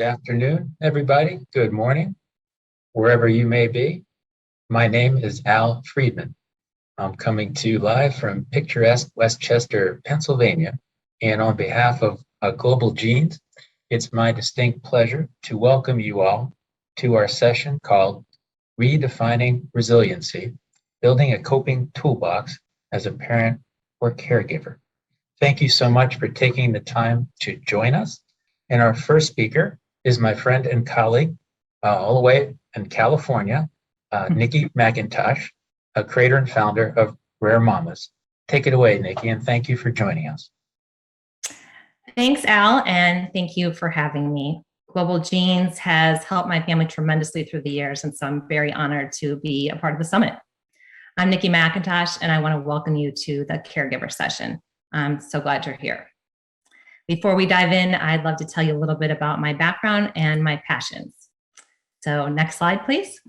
afternoon, everybody. Good morning, wherever you may be. My name is Al Friedman. I'm coming to you live from picturesque Westchester, Pennsylvania. And on behalf of Global Genes, it's my distinct pleasure to welcome you all to our session called Redefining Resiliency, Building a Coping Toolbox as a Parent or Caregiver. Thank you so much for taking the time to join us. And our first speaker is my friend and colleague, all the way in California, Nikki McIntosh, a creator and founder of Rare Mamas. Take it away, Nikki, and thank you for joining us. Thanks, Al, and thank you for having me. Global Genes has helped my family tremendously through the years, and so I'm very honored to be a part of the summit. I'm Nikki McIntosh, and I want to welcome you to the Caregiver session. I'm so glad you're here. Before we dive in, I'd love to tell you a little bit about my background and my passions. So next slide, please.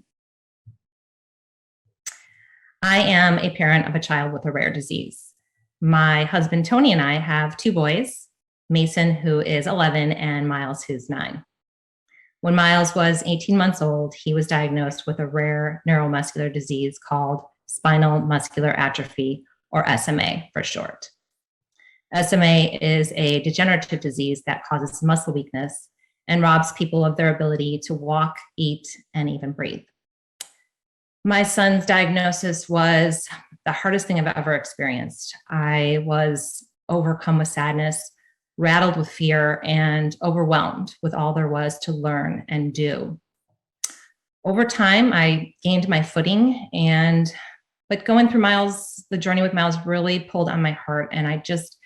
I am a parent of a child with a rare disease. My husband, Tony, and I have two boys, Mason, who is 11, and Miles, who's 9. When Miles was 18 months old, he was diagnosed with a rare neuromuscular disease called spinal muscular atrophy, or SMA for short. SMA is a degenerative disease that causes muscle weakness and robs people of their ability to walk, eat, and even breathe. My son's diagnosis was the hardest thing I've ever experienced. I was overcome with sadness, rattled with fear, and overwhelmed with all there was to learn and do. Over time, I gained my footing, but going through the journey with Miles really pulled on my heart, and I just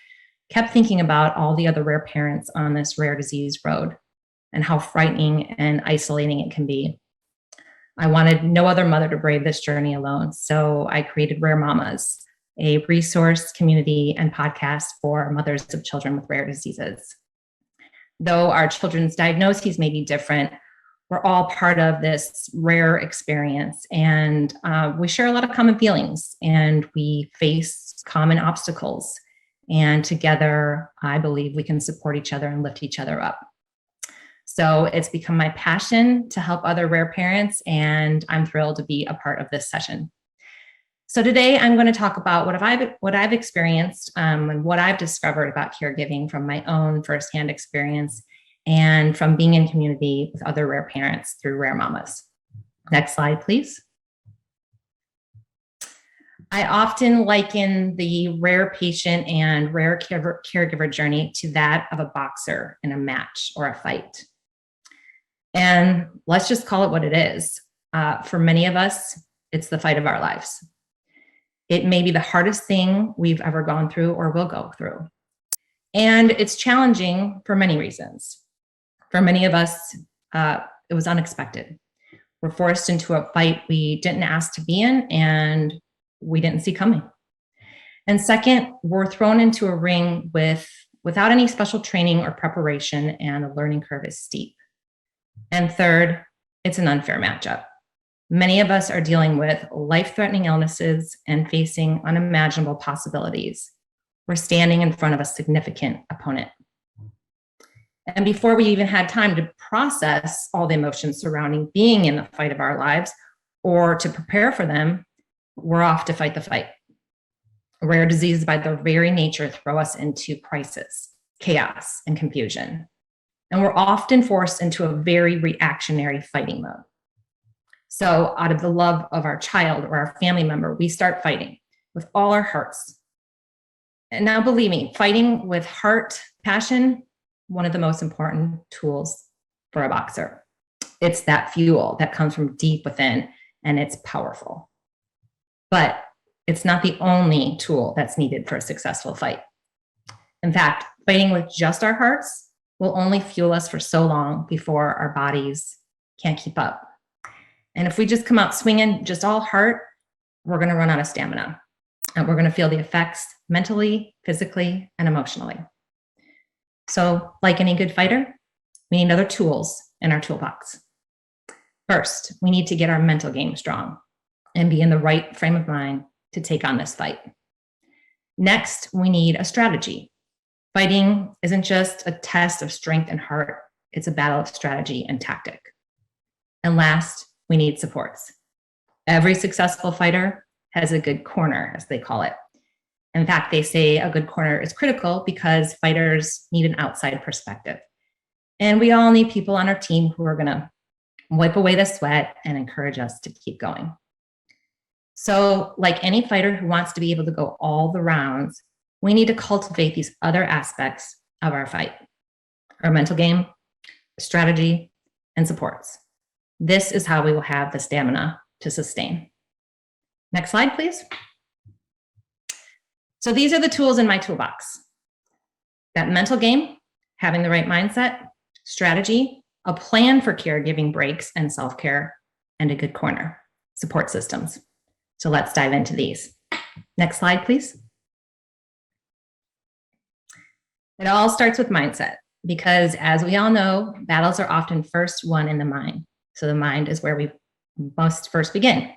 kept thinking about all the other rare parents on this rare disease road and how frightening and isolating it can be. I wanted no other mother to brave this journey alone, so I created Rare Mamas, a resource, community, and podcast for mothers of children with rare diseases. Though our children's diagnoses may be different, we're all part of this rare experience, and we share a lot of common feelings, and we face common obstacles. And together, I believe we can support each other and lift each other up. So it's become my passion to help other rare parents, and I'm thrilled to be a part of this session. So today I'm going to talk about what I've experienced and what I've discovered about caregiving from my own firsthand experience and from being in community with other rare parents through Rare Mamas. Next slide, please. I often liken the rare patient and rare caregiver journey to that of a boxer in a match or a fight. And let's just call it what it is. For many of us, it's the fight of our lives. It may be the hardest thing we've ever gone through or will go through. And it's challenging for many reasons. For many of us, it was unexpected. We're forced into a fight we didn't ask to be in, and we didn't see coming. And second, we're thrown into a ring without any special training or preparation, and the learning curve is steep. And third, it's an unfair matchup. Many of us are dealing with life-threatening illnesses and facing unimaginable possibilities. We're standing in front of a significant opponent. And before we even had time to process all the emotions surrounding being in the fight of our lives or to prepare for them, we're off to fight the fight. Rare diseases by their very nature throw us into crisis, chaos, and confusion. And we're often forced into a very reactionary fighting mode. So out of the love of our child or our family member, we start fighting with all our hearts. And now believe me, fighting with heart, passion, one of the most important tools for a boxer. It's that fuel that comes from deep within, and it's powerful. But it's not the only tool that's needed for a successful fight. In fact, fighting with just our hearts will only fuel us for so long before our bodies can't keep up. And if we just come out swinging just all heart, we're going to run out of stamina. And we're going to feel the effects mentally, physically, and emotionally. So like any good fighter, we need other tools in our toolbox. First, we need to get our mental game strong and be in the right frame of mind to take on this fight. Next, we need a strategy. Fighting isn't just a test of strength and heart. It's a battle of strategy and tactic. And last, we need supports. Every successful fighter has a good corner, as they call it. In fact, they say a good corner is critical because fighters need an outside perspective. And we all need people on our team who are going to wipe away the sweat and encourage us to keep going. So, like any fighter who wants to be able to go all the rounds, we need to cultivate these other aspects of our fight: our mental game, strategy, and supports. This is how we will have the stamina to sustain. Next slide, please. So these are the tools in my toolbox. That mental game, having the right mindset, strategy, a plan for caregiving breaks and self-care, and a good corner, support systems. So let's dive into these. Next slide, please. It all starts with mindset because, as we all know, battles are often first won in the mind. So the mind is where we must first begin.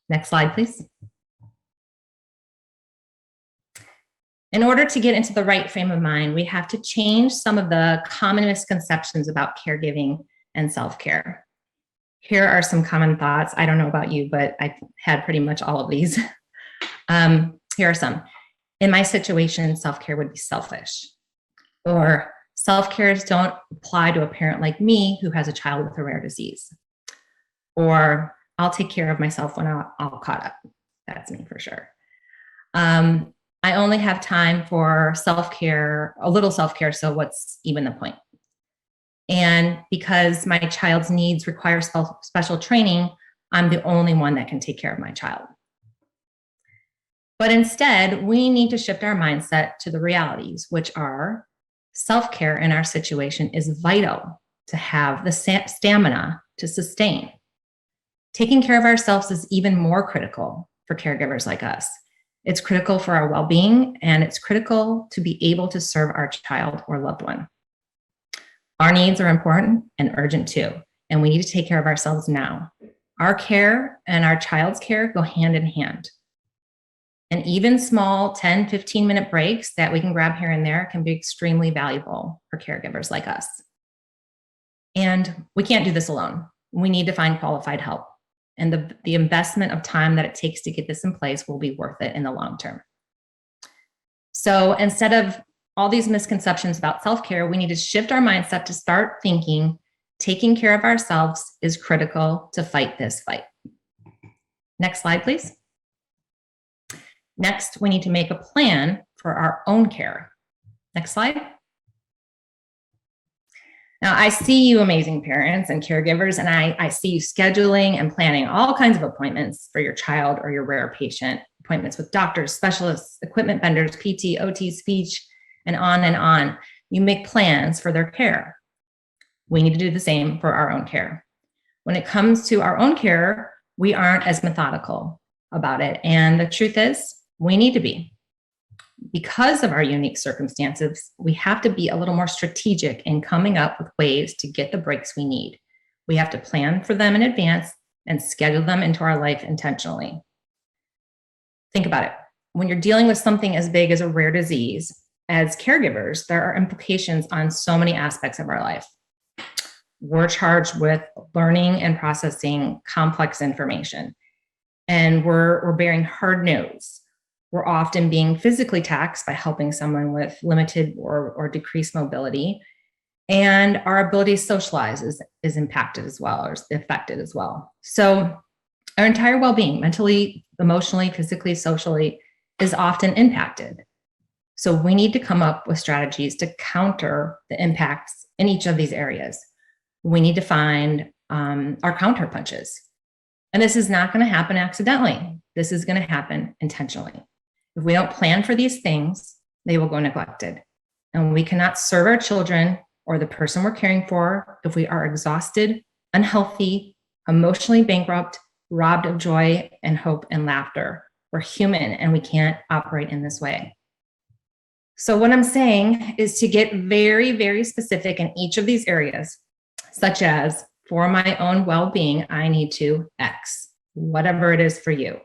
Next slide, please. In order to get into the right frame of mind, we have to change some of the common misconceptions about caregiving and self-care. Here are some common thoughts. I don't know about you, but I've had pretty much all of these. Here are some. In my situation, self-care would be selfish. Or self-cares don't apply to a parent like me who has a child with a rare disease. Or I'll take care of myself when I'm all caught up. That's me for sure. I only have time for self-care, a little self-care, so what's even the point? And because my child's needs require special training, I'm the only one that can take care of my child. But instead, we need to shift our mindset to the realities, which are self-care in our situation is vital to have the stamina to sustain. Taking care of ourselves is even more critical for caregivers like us. It's critical for our well-being, and it's critical to be able to serve our child or loved one. Our needs are important and urgent too, and we need to take care of ourselves now. Our care and our child's care go hand in hand. And even small 10, 15-minute breaks that we can grab here and there can be extremely valuable for caregivers like us. And we can't do this alone. We need to find qualified help. And the investment of time that it takes to get this in place will be worth it in the long term. So instead of all these misconceptions about self-care, we need to shift our mindset to start thinking taking care of ourselves is critical to fight this fight. Next slide, please. Next, we need to make a plan for our own care. Next slide. Now, I see you amazing parents and caregivers, and I see you scheduling and planning all kinds of appointments for your child or your rare patient, appointments with doctors, specialists, equipment vendors, PT, OT, speech, and on and on. You make plans for their care. We need to do the same for our own care. When it comes to our own care, we aren't as methodical about it. And the truth is, we need to be. Because of our unique circumstances, we have to be a little more strategic in coming up with ways to get the breaks we need. We have to plan for them in advance and schedule them into our life intentionally. Think about it. When you're dealing with something as big as a rare disease, as caregivers, there are implications on so many aspects of our life. We're charged with learning and processing complex information, and we're bearing hard news. We're often being physically taxed by helping someone with limited or decreased mobility. And our ability to socialize is impacted as well, or is affected as well. So our entire well-being, mentally, emotionally, physically, socially, is often impacted. So we need to come up with strategies to counter the impacts in each of these areas. We need to find our counter punches. And this is not going to happen accidentally. This is going to happen intentionally. If we don't plan for these things, they will go neglected. And we cannot serve our children or the person we're caring for if we are exhausted, unhealthy, emotionally bankrupt, robbed of joy and hope and laughter. We're human and we can't operate in this way. So what I'm saying is to get very, very specific in each of these areas, such as for my own well-being, I need to X, whatever it is for you.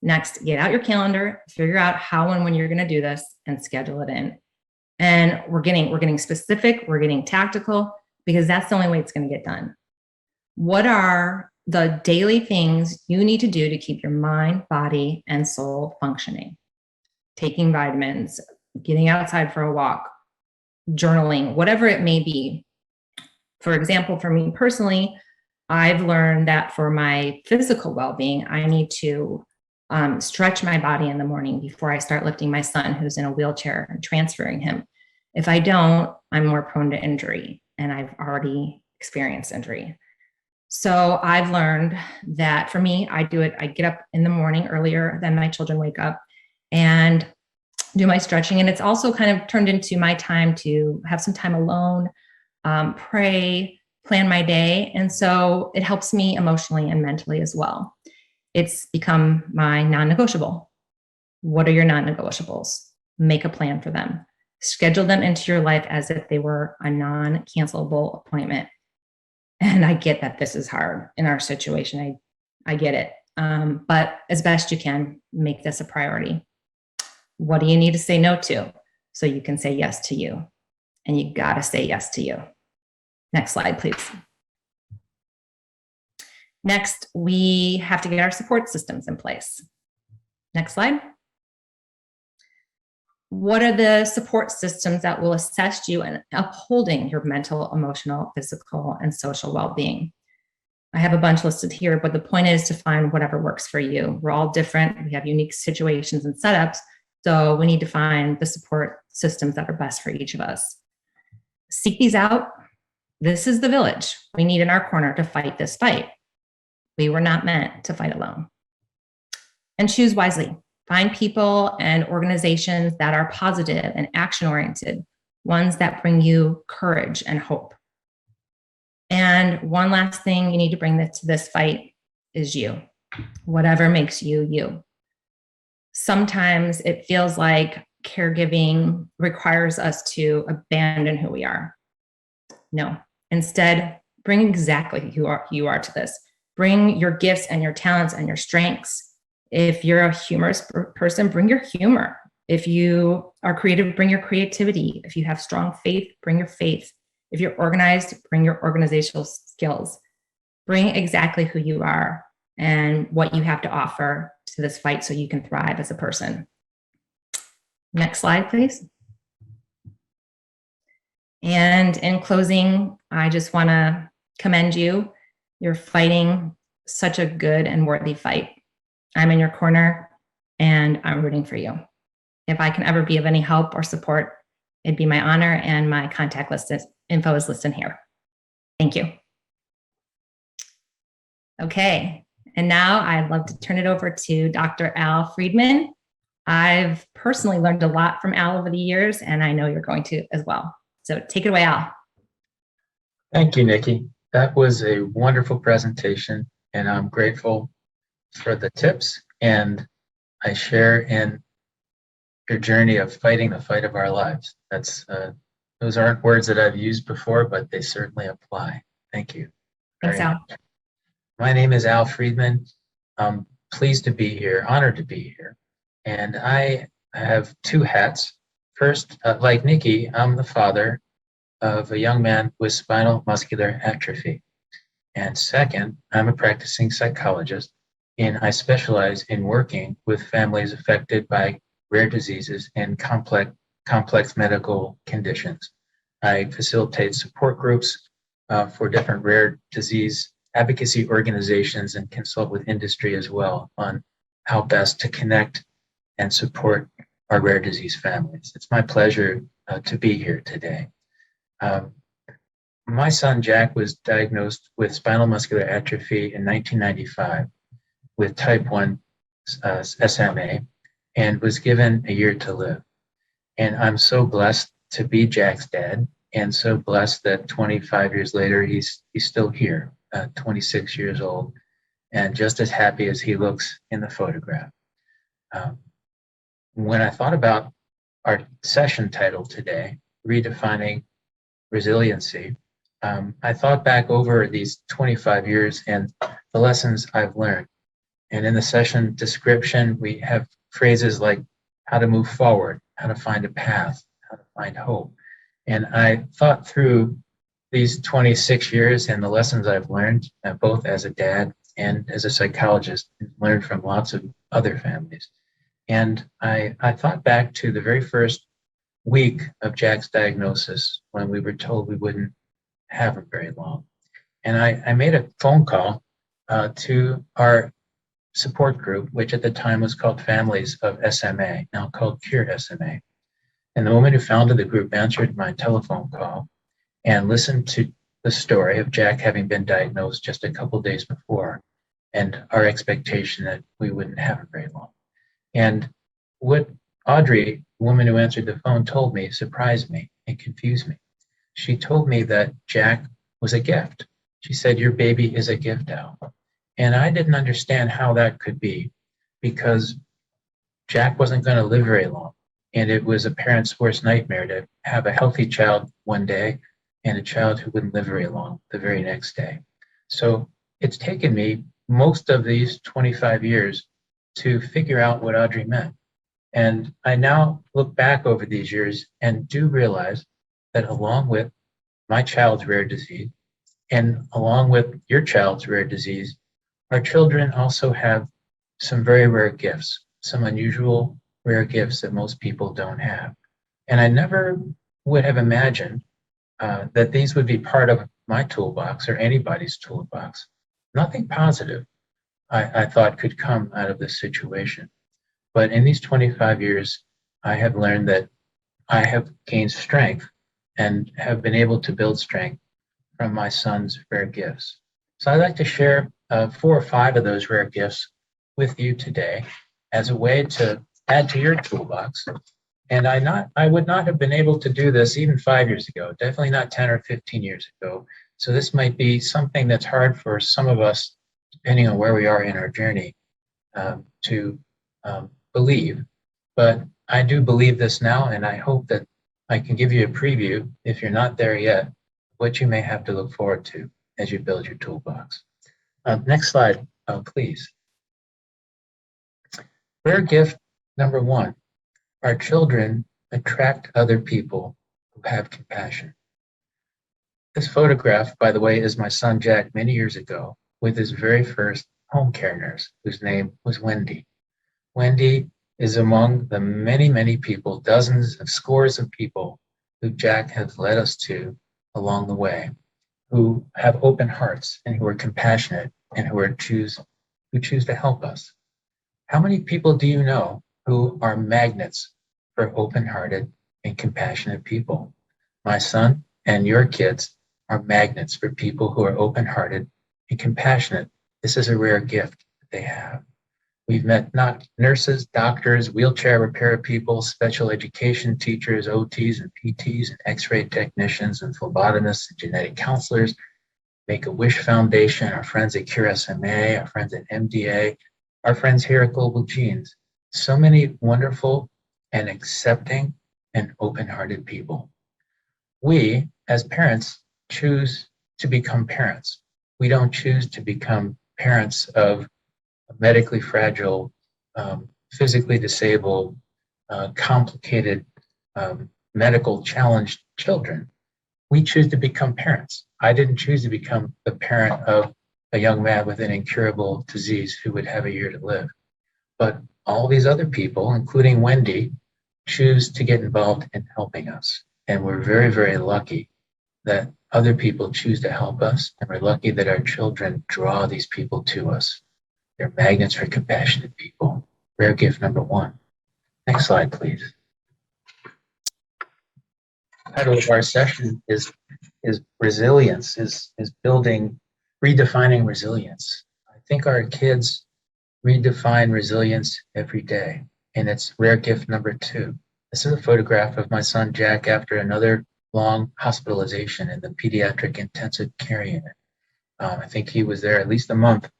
Next, get out your calendar, figure out how and when you're going to do this, and schedule it in. And we're getting specific, we're getting tactical, because that's the only way it's going to get done. What are the daily things you need to do to keep your mind, body, and soul functioning? Taking vitamins, getting outside for a walk, journaling, whatever it may be. For example, for me personally, I've learned that for my physical well-being, I need to stretch my body in the morning before I start lifting my son who's in a wheelchair and transferring him. If I don't, I'm more prone to injury, and I've already experienced injury. So I've learned that for me, I do it. I get up in the morning earlier than my children wake up and do my stretching. And it's also kind of turned into my time to have some time alone, pray, plan my day. And so it helps me emotionally and mentally as well. It's become my non-negotiable. What are your non-negotiables? Make a plan for them. Schedule them into your life as if they were a non-cancelable appointment. And I get that this is hard in our situation. I get it. But as best you can, make this a priority. What do you need to say no to so you can say yes to you? And you got to say yes to you. Next slide, please. Next, we have to get our support systems in place. Next slide. What are the support systems that will assist you in upholding your mental, emotional, physical, and social well-being? I have a bunch listed here, but the point is to find whatever works for you. We're all different. We have unique situations and setups. So we need to find the support systems that are best for each of us. Seek these out. This is the village we need in our corner to fight this fight. We were not meant to fight alone. And choose wisely. Find people and organizations that are positive and action-oriented, ones that bring you courage and hope. And one last thing you need to bring to this fight is you. Whatever makes you, you. Sometimes it feels like caregiving requires us to abandon who we are. No, instead, bring exactly who you are to this. Bring your gifts and your talents and your strengths. If you're a humorous person, bring your humor. If you are creative, bring your creativity. If you have strong faith, bring your faith. If you're organized, bring your organizational skills. Bring exactly who you are and what you have to offer to this fight so you can thrive as a person. Next slide, please. And in closing, I just want to commend you. You're fighting such a good and worthy fight. I'm in your corner and I'm rooting for you. If I can ever be of any help or support, it'd be my honor, and my contact list info is listed here. Thank you. Okay, and now I'd love to turn it over to Dr. Al Friedman. I've personally learned a lot from Al over the years, and I know you're going to as well. So take it away, Al. Thank you, Nikki. That was a wonderful presentation, and I'm grateful for the tips, and I share in your journey of fighting the fight of our lives. Those aren't words that I've used before, but they certainly apply. Thank you. Thanks, Al. My name is Al Friedman. I'm pleased to be here, honored to be here. And I have two hats. First, like Nikki, I'm the father of a young man with spinal muscular atrophy. And second, I'm a practicing psychologist, and I specialize in working with families affected by rare diseases and complex medical conditions. I facilitate support groups for different rare disease advocacy organizations and consult with industry as well on how best to connect and support our rare disease families. It's my pleasure to be here today. My son Jack was diagnosed with spinal muscular atrophy in 1995 with type 1 SMA and was given a year to live. And I'm so blessed to be Jack's dad, and so blessed that 25 years later, he's still here, 26 years old, and just as happy as he looks in the photograph. When I thought about our session title today, Redefining Resiliency, I thought back over these 25 years and the lessons I've learned. And in the session description, we have phrases like how to move forward, how to find a path, how to find hope. And I thought through these 26 years and the lessons I've learned, both as a dad and as a psychologist, learned from lots of other families. And I thought back to the very first week of Jack's diagnosis when we were told we wouldn't have him very long. And I made a phone call to our support group, which at the time was called Families of SMA, now called Cure SMA. And the woman who founded the group answered my telephone call and listened to the story of Jack having been diagnosed just a couple days before and our expectation that we wouldn't have him very long. And what Audrey, the woman who answered the phone, told me surprised me and confused me. She told me that Jack was a gift. She said, "Your baby is a gift, Al." And I didn't understand how that could be because Jack wasn't going to live very long. And it was a parent's worst nightmare to have a healthy child one day and a child who wouldn't live very long the very next day. So it's taken me most of these 25 years to figure out what Audrey meant. And I now look back over these years and do realize that along with my child's rare disease and along with your child's rare disease, our children also have some very rare gifts, some unusual rare gifts that most people don't have. And I never would have imagined that these would be part of my toolbox or anybody's toolbox. Nothing positive I thought could come out of this situation. But in these 25 years, I have learned that I have gained strength and have been able to build strength from my son's rare gifts. So I'd like to share 4 or 5 of those rare gifts with you today as a way to add to your toolbox. And I would not have been able to do this even 5 years ago, definitely not 10 or 15 years ago. So this might be something that's hard for some of us, depending on where we are in our journey, to believe. But I do believe this now, and I hope that I can give you a preview, if you're not there yet, what you may have to look forward to as you build your toolbox. Next slide, please. Rare gift number 1. Our children attract other people who have compassion. This photograph, by the way, is my son Jack many years ago with his very first home care nurse, whose name was Wendy. Wendy is among the many, many people, dozens of scores of people who Jack has led us to along the way, who have open hearts and who are compassionate and who choose to help us. How many people do you know who are magnets for open-hearted and compassionate people? My son and your kids are magnets for people who are open-hearted and compassionate. This is a rare gift that they have. We've met not nurses, doctors, wheelchair repair people, special education teachers, OTs and PTs, and X-ray technicians and phlebotomists and genetic counselors, Make-A-Wish Foundation, our friends at Cure SMA, our friends at MDA, our friends here at Global Genes. So many wonderful and accepting and open-hearted people. We, as parents, choose to become parents. We don't choose to become parents of medically fragile, physically disabled, complicated, medical challenged children. We choose to become parents. I didn't choose to become the parent of a young man with an incurable disease who would have a year to live. But all these other people, including Wendy, choose to get involved in helping us. And we're very, very lucky that other people choose to help us. And we're lucky that our children draw these people to us. They're magnets for compassionate people. Rare gift number 1. Next slide, please. The title of our session is resilience, is redefining resilience. I think our kids redefine resilience every day, and it's rare gift number 2. This is a photograph of my son Jack after another long hospitalization in the pediatric intensive care unit. I think he was there at least a month.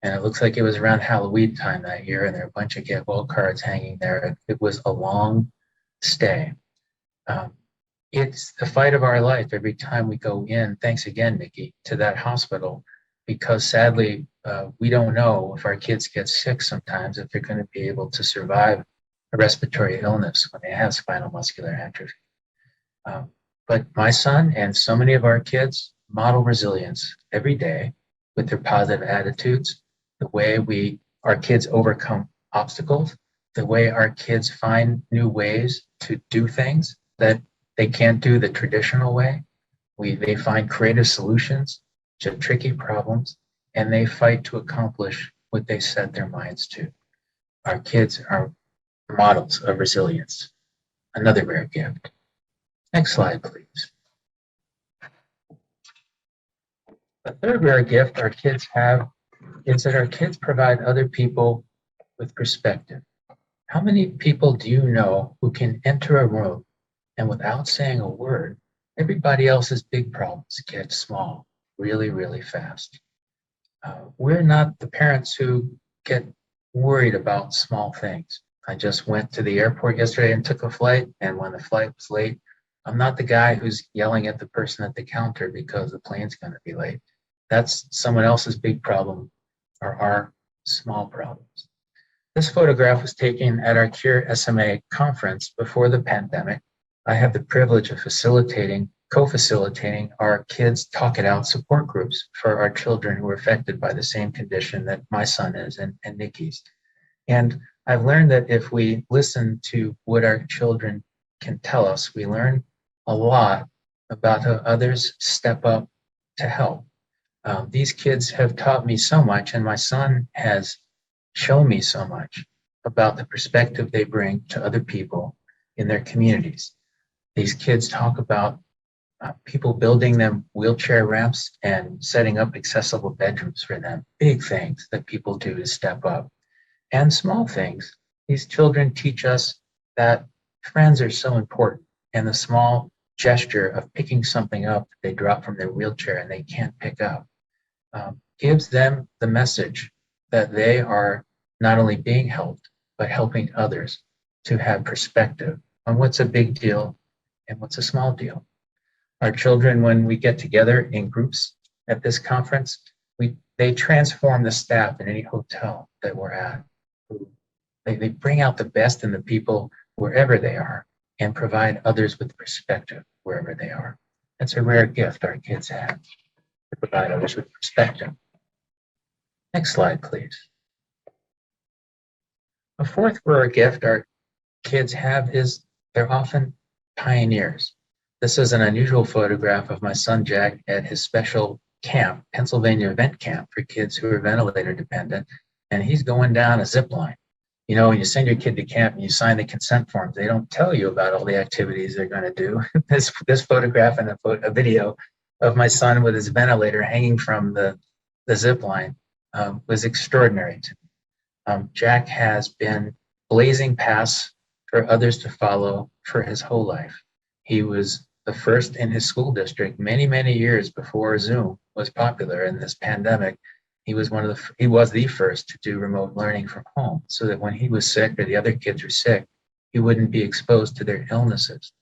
And it looks like it was around Halloween time that year, and there are a bunch of get well cards hanging there. It was a long stay. It's the fight of our life every time we go in, thanks again, Nikki, to that hospital, because sadly, we don't know if our kids get sick sometimes, if they're going to be able to survive a respiratory illness when they have spinal muscular atrophy. But my son and so many of our kids model resilience every day with their positive attitudes, the way our kids overcome obstacles, the way our kids find new ways to do things that they can't do the traditional way. They find creative solutions to tricky problems, and they fight to accomplish what they set their minds to. Our kids are models of resilience, another rare gift. Next slide, please. The third rare gift our kids have is that our kids provide other people with perspective. How many people do you know who can enter a room and without saying a word, everybody else's big problems get small really, really fast? We're not the parents who get worried about small things. I just went to the airport yesterday and took a flight, and when the flight was late, I'm not the guy who's yelling at the person at the counter because the plane's going to be late. That's someone else's big problem or our small problems. This photograph was taken at our Cure SMA conference before the pandemic. I have the privilege of co-facilitating our kids talk it out support groups for our children who are affected by the same condition that my son is and Nikki's. And I've learned that if we listen to what our children can tell us, we learn a lot about how others step up to help. These kids have taught me so much, and my son has shown me so much about the perspective they bring to other people in their communities. These kids talk about people building them wheelchair ramps and setting up accessible bedrooms for them, big things that people do to step up. And small things. These children teach us that friends are so important, and the small gesture of picking something up that they drop from their wheelchair and they can't pick up gives them the message that they are not only being helped, but helping others to have perspective on what's a big deal and what's a small deal. Our children, when we get together in groups at this conference, they transform the staff in any hotel that we're at. They bring out the best in the people wherever they are and provide others with perspective wherever they are. That's a rare gift our kids have, to provide others with perspective. Next slide, please. A fourth rare gift our kids have is they're often pioneers. This is an unusual photograph of my son Jack at his special camp, Pennsylvania event camp for kids who are ventilator dependent, and he's going down a zip line. You know, when you send your kid to camp and you sign the consent forms, they don't tell you about all the activities they're going to do. This photograph and a video of my son with his ventilator hanging from the zip line was extraordinary to me. Jack has been blazing paths for others to follow for his whole life. He was the first in his school district many, many years before Zoom was popular in this pandemic. He was the first to do remote learning from home so that when he was sick or the other kids were sick, he wouldn't be exposed to their illnesses.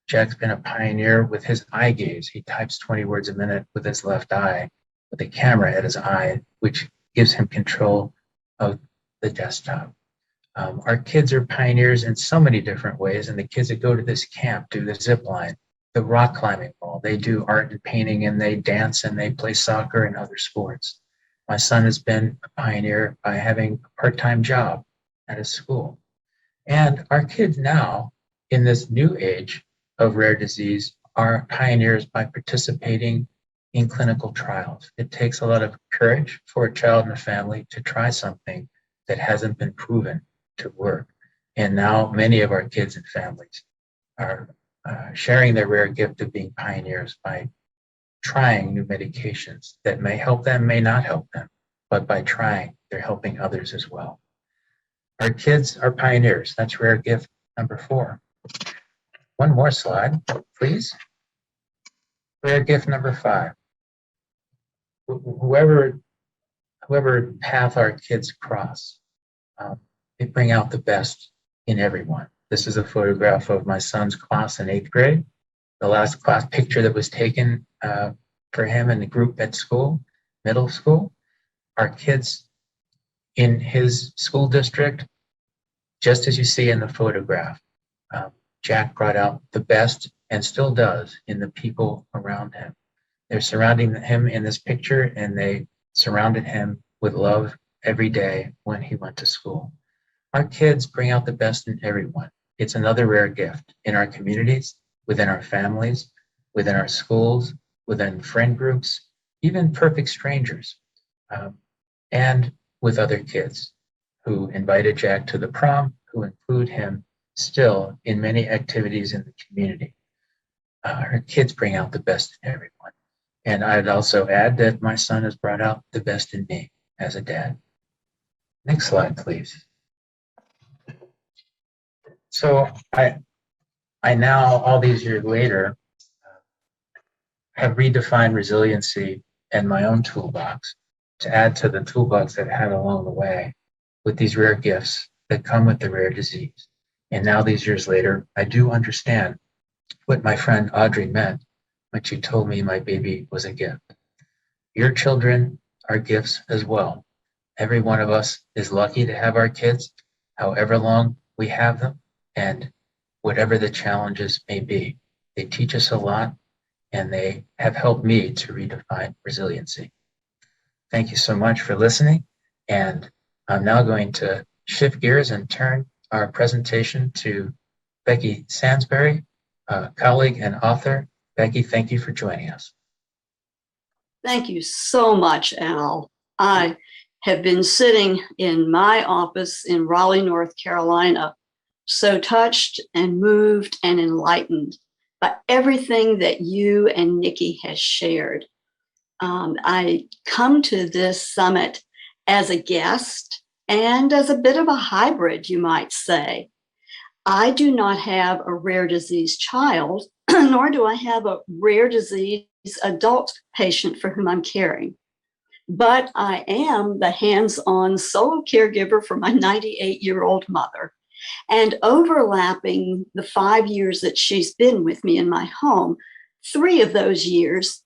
Jack's been a pioneer with his eye gaze. He types 20 words a minute with his left eye, with a camera at his eye, which gives him control of the desktop. Our kids are pioneers in so many different ways, and the kids that go to this camp do the zip line, the rock climbing wall. They do art and painting, and they dance, and they play soccer and other sports. My son has been a pioneer by having a part-time job at a school. And our kids now, in this new age of rare disease, are pioneers by participating in clinical trials. It takes a lot of courage for a child and a family to try something that hasn't been proven to work. And now many of our kids and families are sharing their rare gift of being pioneers by trying new medications that may help them, may not help them, but by trying, they're helping others as well. Our kids are pioneers. That's rare gift number 4. One more slide, please. Rare gift number 5. Whoever path our kids cross, they bring out the best in everyone. This is a photograph of my son's class in 8th grade. The last class picture that was taken for him and the group at school, middle school. Our kids in his school district, just as you see in the photograph, Jack brought out the best and still does in the people around him. They're surrounding him in this picture, and they surrounded him with love every day when he went to school. Our kids bring out the best in everyone. It's another rare gift in our communities, within our families, within our schools, within friend groups, even perfect strangers, and with other kids who invited Jack to the prom, who include him still in many activities in the community. Our kids bring out the best in everyone. And I'd also add that my son has brought out the best in me as a dad. Next slide, please. So I now, all these years later, have redefined resiliency in my own toolbox to add to the toolbox that I had along the way with these rare gifts that come with the rare disease. And now these years later, I do understand what my friend Audrey meant when she told me my baby was a gift. Your children are gifts as well. Every one of us is lucky to have our kids, however long we have them, and whatever the challenges may be. They teach us a lot, and they have helped me to redefine resiliency. Thank you so much for listening, and I'm now going to shift gears and turn our presentation to Becky Sansbury, a colleague and author. Becky, thank you for joining us. Thank you so much, Al. I have been sitting in my office in Raleigh, North Carolina, so touched and moved and enlightened by everything that you and Nikki has shared. I come to this summit as a guest and as a bit of a hybrid, you might say. I do not have a rare disease child, nor do I have a rare disease adult patient for whom I'm caring. But I am the hands-on solo caregiver for my 98-year-old mother. And overlapping the 5 years that she's been with me in my home, 3 of those years,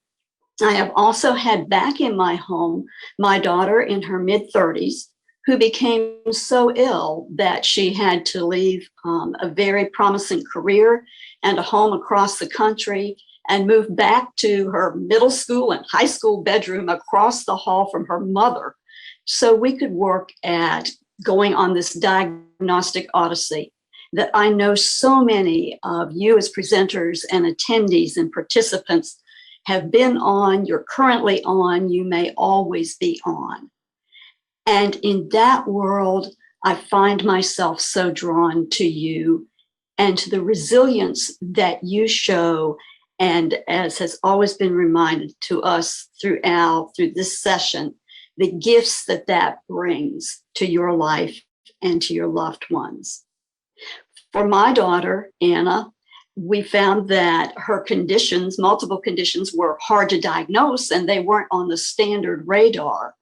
I have also had back in my home my daughter in her mid-30s, who became so ill that she had to leave a very promising career and a home across the country and move back to her middle school and high school bedroom across the hall from her mother so we could work at going on this diagnostic odyssey that I know so many of you as presenters and attendees and participants have been on, you're currently on, you may always be on. And in that world, I find myself so drawn to you and to the resilience that you show. And as has always been reminded to us through Al, through this session, the gifts that that brings to your life and to your loved ones. For my daughter, Anna, we found that her conditions, multiple conditions, were hard to diagnose and they weren't on the standard radar.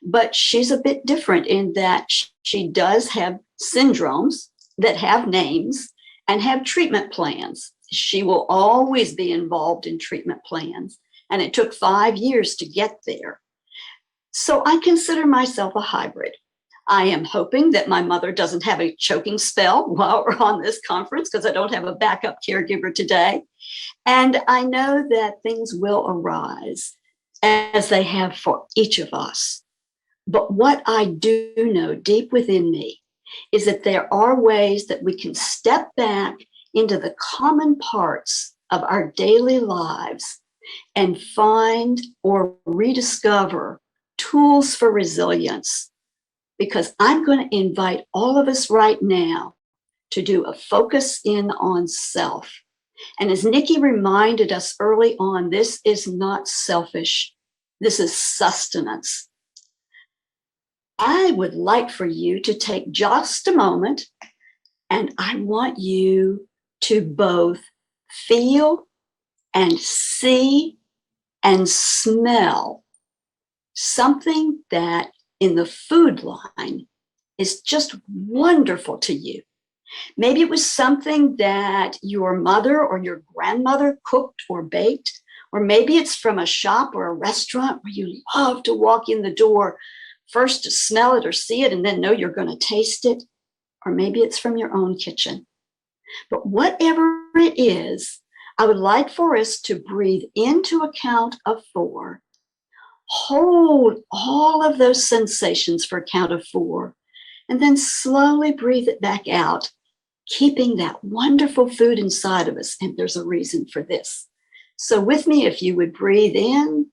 But she's a bit different in that she does have syndromes that have names and have treatment plans. She will always be involved in treatment plans. And it took 5 years to get there. So I consider myself a hybrid. I am hoping that my mother doesn't have a choking spell while we're on this conference because I don't have a backup caregiver today. And I know that things will arise as they have for each of us. But what I do know deep within me is that there are ways that we can step back into the common parts of our daily lives and find or rediscover tools for resilience. Because I'm going to invite all of us right now to do a focus in on self. And as Nikki reminded us early on, this is not selfish. This is sustenance. I would like for you to take just a moment, and I want you to both feel and see and smell something that in the food line is just wonderful to you. Maybe it was something that your mother or your grandmother cooked or baked, or maybe it's from a shop or a restaurant where you love to walk in the door first to smell it or see it and then know you're going to taste it, or maybe it's from your own kitchen. But whatever it is, I would like for us to breathe into a count of 4. Hold all of those sensations for a count of 4, and then slowly breathe it back out, keeping that wonderful food inside of us. And there's a reason for this. So with me, if you would breathe in,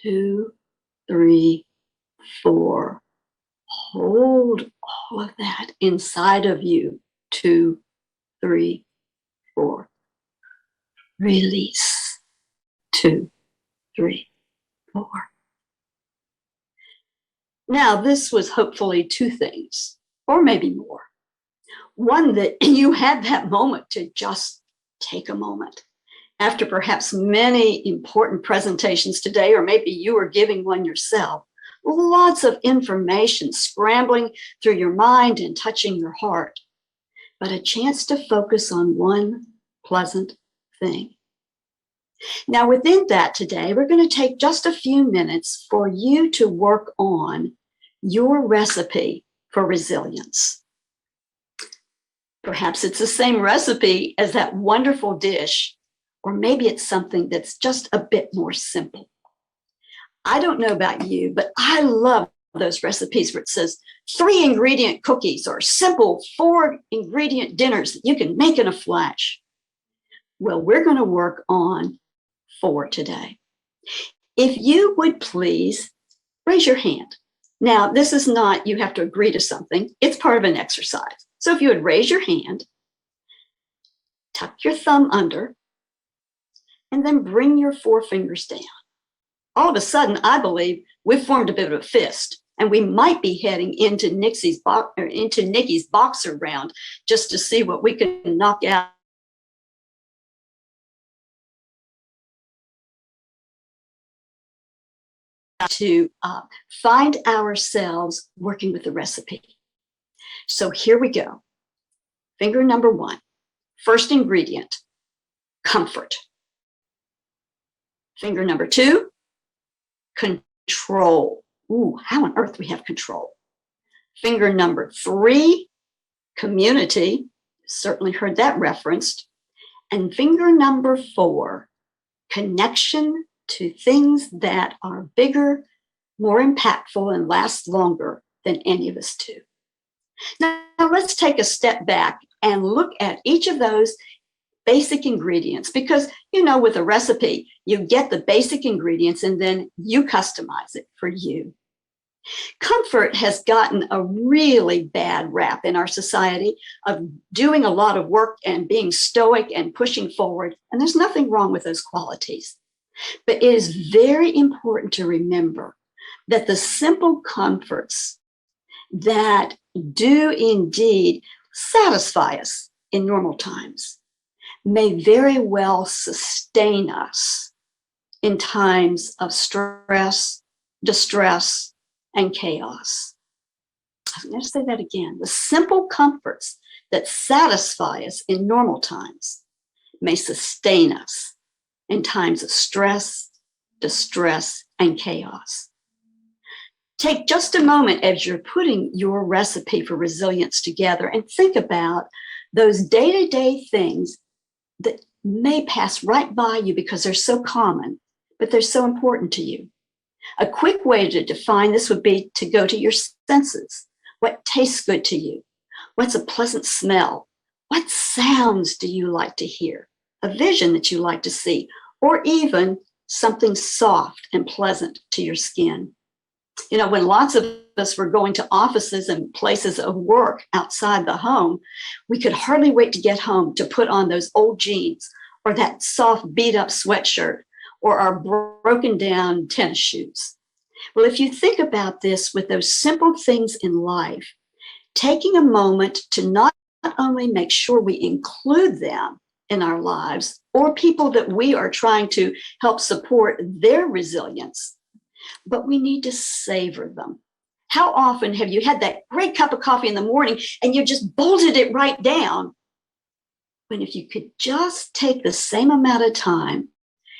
2, 3, 4. Hold all of that inside of you, 2, 3, 4. Release, 2, 3, 4. Now, this was hopefully 2 things, or maybe more. One, that you had that moment to just take a moment. After perhaps many important presentations today, or maybe you were giving one yourself, lots of information scrambling through your mind and touching your heart, but a chance to focus on one pleasant thing. Now, within that today, we're going to take just a few minutes for you to work on your recipe for resilience. Perhaps it's the same recipe as that wonderful dish, or maybe it's something that's just a bit more simple. I don't know about you, but I love those recipes where it says 3-ingredient cookies or simple 4-ingredient dinners that you can make in a flash. Well, we're going to work on 4 today. If you would please raise your hand. Now, this is not, you have to agree to something. It's part of an exercise. So if you would raise your hand, tuck your thumb under, and then bring your 4 fingers down. All of a sudden, I believe we've formed a bit of a fist, and we might be heading into Nikki's boxer round just to see what we can knock out. To find ourselves working with the recipe. So here we go. Finger number 1, first ingredient, comfort. Finger number 2, control. Ooh, how on earth we have control? Finger number 3, community. Certainly heard that referenced. And finger number 4, connection to things that are bigger, more impactful, and last longer than any of us do. Now let's take a step back and look at each of those basic ingredients, because, you know, with a recipe, you get the basic ingredients and then you customize it for you. Comfort has gotten a really bad rap in our society of doing a lot of work and being stoic and pushing forward, and there's nothing wrong with those qualities. But it is very important to remember that the simple comforts that do indeed satisfy us in normal times may very well sustain us in times of stress, distress, and chaos. I'm going to say that again. The simple comforts that satisfy us in normal times may sustain us in times of stress, distress, and chaos. Take just a moment as you're putting your recipe for resilience together and think about those day-to-day things that may pass right by you because they're so common, but they're so important to you. A quick way to define this would be to go to your senses. What tastes good to you? What's a pleasant smell? What sounds do you like to hear? A vision that you like to see, or even something soft and pleasant to your skin. You know, when lots of us were going to offices and places of work outside the home, we could hardly wait to get home to put on those old jeans or that soft beat up sweatshirt or our broken down tennis shoes. Well, if you think about this with those simple things in life, taking a moment to not only make sure we include them in our lives or people that we are trying to help support their resilience, but we need to savor them. How often have you had that great cup of coffee in the morning and you just bolted it right down? When if you could just take the same amount of time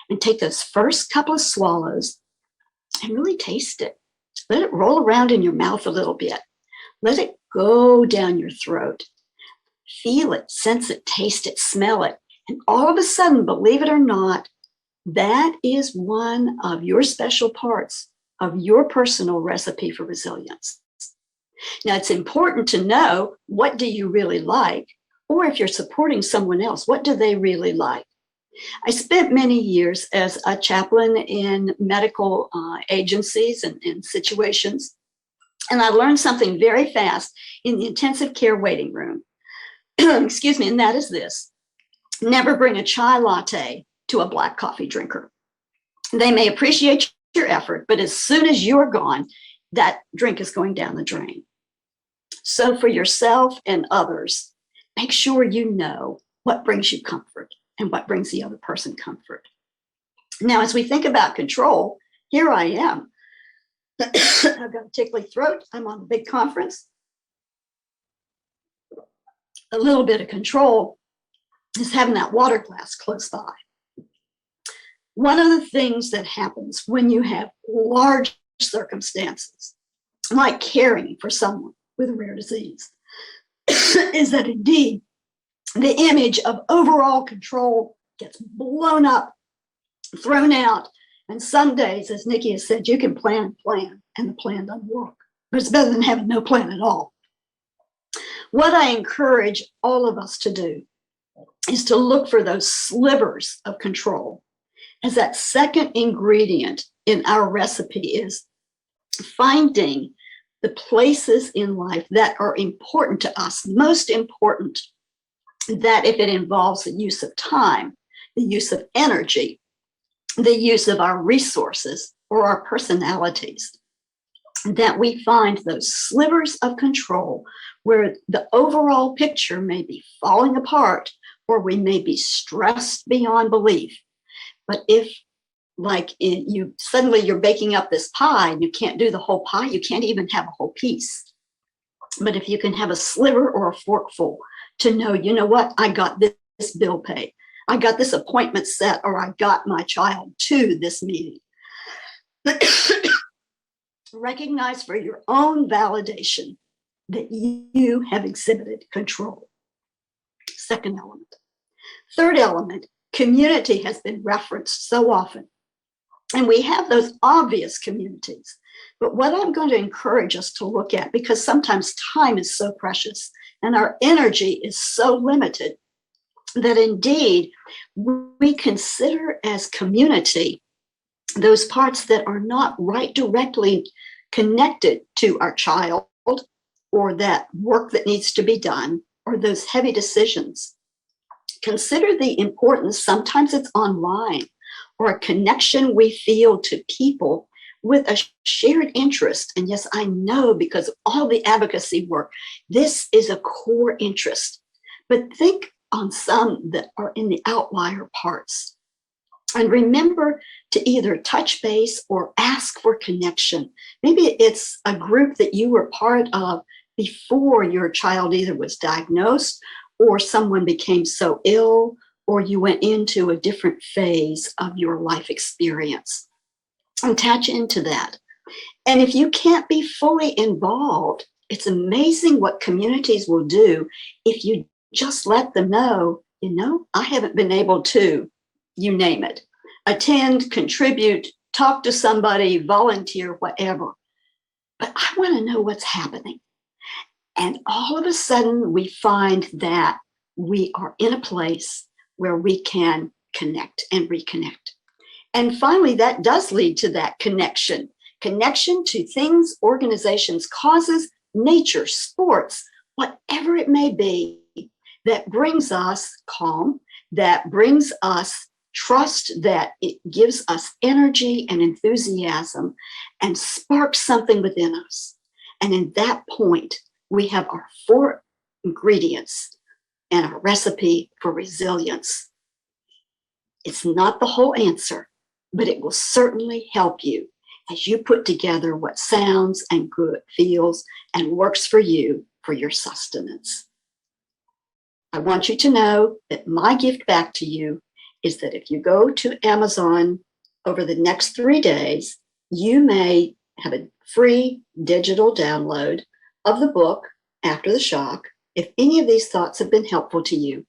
and take those first couple of swallows and really taste it. Let it roll around in your mouth a little bit. Let it go down your throat. Feel it, sense it, taste it, smell it, And all of a sudden, believe it or not, that is one of your special parts of your personal recipe for resilience. Now, it's important to know, what do you really like? Or if you're supporting someone else, what do they really like? I spent many years as a chaplain in medical agencies and situations, and I learned something very fast in the intensive care waiting room. Excuse me, and that is this: never bring a chai latte to a black coffee drinker. They may appreciate your effort, but as soon as you're gone, that drink is going down the drain. So for yourself and others, make sure you know what brings you comfort and what brings the other person comfort. Now, as we think about control, here I am. I've got a tickly throat. I'm on a big conference. A little bit of control is having that water glass close by. One of the things that happens when you have large circumstances, like caring for someone with a rare disease, is that indeed the image of overall control gets blown up, thrown out. And some days, as Nikki has said, you can plan, and the plan doesn't work. But it's better than having no plan at all. What I encourage all of us to do is to look for those slivers of control, as that second ingredient in our recipe is finding the places in life that are important to us, most important, that if it involves the use of time, the use of energy, the use of our resources or our personalities, that we find those slivers of control where the overall picture may be falling apart or we may be stressed beyond belief. But if, like, you're baking up this pie and you can't do the whole pie, you can't even have a whole piece. But if you can have a sliver or a forkful to know, you know what, I got this bill paid, I got this appointment set, or I got my child to this meeting. Recognize for your own validation that you have exhibited control. Second element. Third element, community has been referenced so often. And we have those obvious communities. But what I'm going to encourage us to look at, because sometimes time is so precious and our energy is so limited, that indeed we consider as community those parts that are not right directly connected to our child, or that work that needs to be done, or those heavy decisions. Consider the importance, sometimes it's online, or a connection we feel to people with a shared interest. And yes, I know, because of all the advocacy work, this is a core interest. But think on some that are in the outlier parts. And remember to either touch base or ask for connection. Maybe it's a group that you were part of before your child either was diagnosed or someone became so ill, or you went into a different phase of your life experience. Attach into that. And if you can't be fully involved, it's amazing what communities will do if you just let them know, you know, I haven't been able to, you name it, attend, contribute, talk to somebody, volunteer, whatever. But I want to know what's happening. And all of a sudden, we find that we are in a place where we can connect and reconnect. And finally, that does lead to that connection to things, organizations, causes, nature, sports, whatever it may be, that brings us calm, that brings us trust, that it gives us energy and enthusiasm and sparks something within us. And in that point, we have our 4 ingredients and a recipe for resilience. It's not the whole answer, but it will certainly help you as you put together what sounds and good feels and works for you for your sustenance. I want you to know that my gift back to you is that if you go to Amazon over the next 3 days, you may have a free digital download of the book, After the Shock. If any of these thoughts have been helpful to you,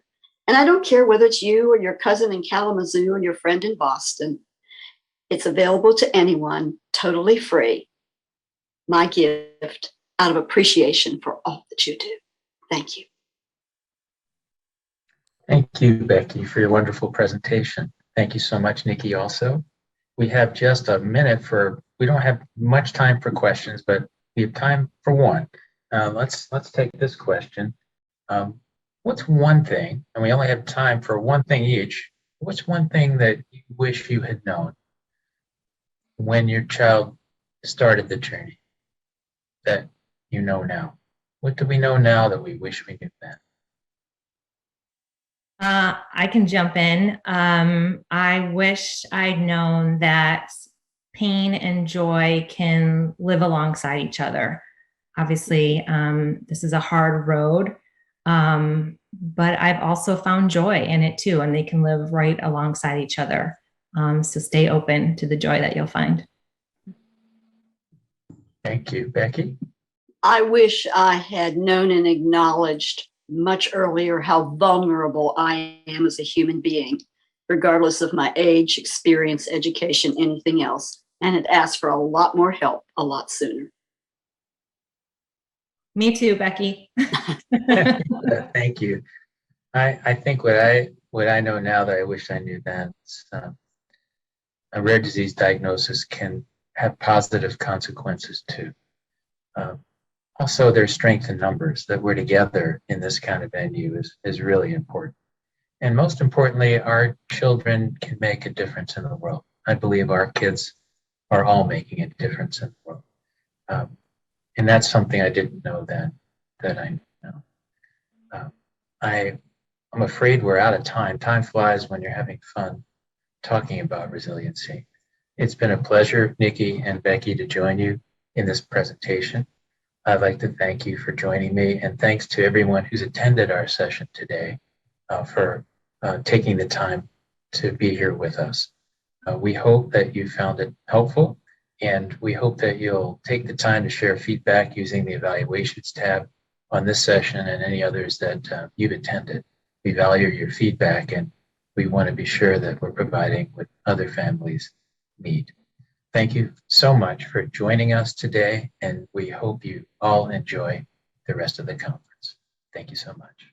And I don't care whether it's you or your cousin in Kalamazoo or your friend in Boston. It's available to anyone, totally free. My gift out of appreciation for all that you do. Thank you. Thank you, Becky, for your wonderful presentation. Thank you so much, Nikki, also. We have just a minute we don't have much time for questions, but we have time for one. Let's take this question. What's one thing, and we only have time for one thing each, what's one thing that you wish you had known when your child started the journey that you know now? What do we know now that we wish we knew then? I can jump in. I wish I'd known that pain and joy can live alongside each other. Obviously, this is a hard road, but I've also found joy in it too, and they can live right alongside each other. So stay open to the joy that you'll find. Thank you, Becky. I wish I had known and acknowledged much earlier how vulnerable I am as a human being, regardless of my age, experience, education, anything else, and had asked for a lot more help a lot sooner. Me too, Becky. Thank you. I think what I know now that I wish I knew then is a rare disease diagnosis can have positive consequences too. Also, there's strength in numbers, that we're together in this kind of venue is really important. And most importantly, our children can make a difference in the world. I believe our kids are all making a difference in the world. And that's something I didn't know then that I know. I'm afraid we're out of time. Time flies when you're having fun talking about resiliency. It's been a pleasure, Nikki and Becky, to join you in this presentation. I'd like to thank you for joining me, and thanks to everyone who's attended our session today for taking the time to be here with us. We hope that you found it helpful, and we hope that you'll take the time to share feedback using the evaluations tab on this session and any others that you've attended. We value your feedback, and we want to be sure that we're providing what other families need. Thank you so much for joining us today, and we hope you all enjoy the rest of the conference. Thank you so much.